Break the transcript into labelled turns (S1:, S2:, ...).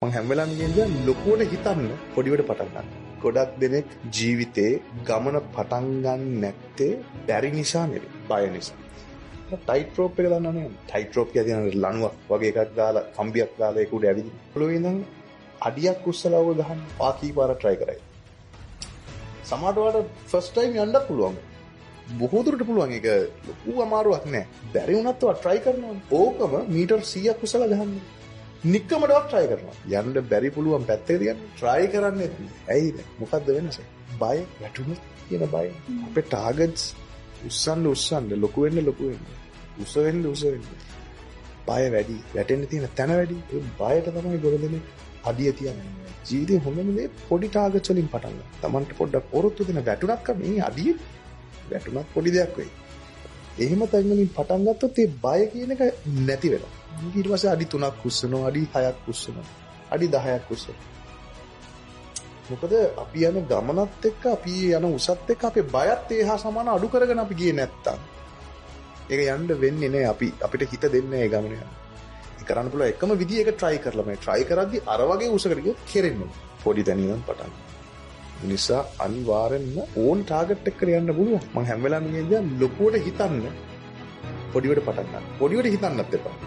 S1: මම හැම වෙලාවෙම කියන්නේ ලොකුවට හිතන්න පොඩිවට පටන් ගන්න. ගොඩක් දෙනෙක් ජීවිතේ ගමන පටන් ගන්න නැත්තේ බැරි නිසා නෙවෙයි, බය නිසා. ටයිට් රෝප් එක දන්නවනේ. ටයිට් රෝප් කියන්නේ ලණුවක් වගේ එකක් දාලා කම්බියක් දාලා ඒක උඩ ඇවිදින්න. පොළොවේ ඉඳන් අඩියක් උස්සලා ඔය ගහන්න පාකී පාර try කරයි. සමහරවට වඩා ෆස්ට් ටයිම් යන්නත් පුළුවන්. බොහෝ දුරට පුළුවන්. ඒක ලොකු අමාරුවක් නෑ. බැරි වුණත් ඔයා try කරනවා. ඕකම මීටර් 100ක් උස්සලා ගහන්න. නික්කමඩවත් try කරනවා. යන්න බැරි පුළුවන් පැත්තකට ගන්න try කරන්නේ නැහැ. ඇයිද? මොකද්ද වෙනස? බය, වැටුනොත් කියන බය. අපේ ටාගට්ස් උස්සන්න ලොකු වෙන්න. උස වෙන්න. බය වැඩි. වැටෙන්න තියෙන තැන වැඩි. ඒ බයට තමයි ගොඩදෙනේ අඩිය තියන්නේ. ජීවිතේ හොඳම දේ පොඩි ටාගට්ස් වලින් පටන් ගන්න. Tamanට පොඩ්ඩක් ඔරොත්තු දෙන වැටුනක් මේ අඩිය වැටුනක් පොඩි දෙයක් වෙයි. එහෙම තැන් වලින් පටන් ගත්තොත් ඒ බය කියන එක නැති වෙනවා. ඊට පස්සේ අඩි 3ක් උස්සනවා, අඩි 6ක් උස්සනවා, අඩි 10ක් උස්සනවා. මොකද අපි යන ගමනත් එක්ක, අපි යන උසත් එක්ක අපේ බයත් ඒහා සමාන අඩු කරගෙන අපි ගියේ නැත්තම් ඒක යන්න වෙන්නේ නැහැ. අපිට හිත දෙන්නේ නැහැ ඒ ගමන යන්න. ඒ කරන්න පුළුවන් එකම විදිය ඒක try කරලා මේ try කරද්දි අර වගේ උසකට ගියොත් කෙරෙන්නේ. පොඩි තැනින් පටන් ගන්න. ඒ නිසා අනිවාර්යෙන්ම ඕන් ටාගට් එකකට යන්න පුළුවන්. මම හැම වෙලාවෙම කියන්නේ ලොකුවට හිතන්න පොඩිවට පටන් ගන්න. පොඩිවට හිතන්නත් එපා.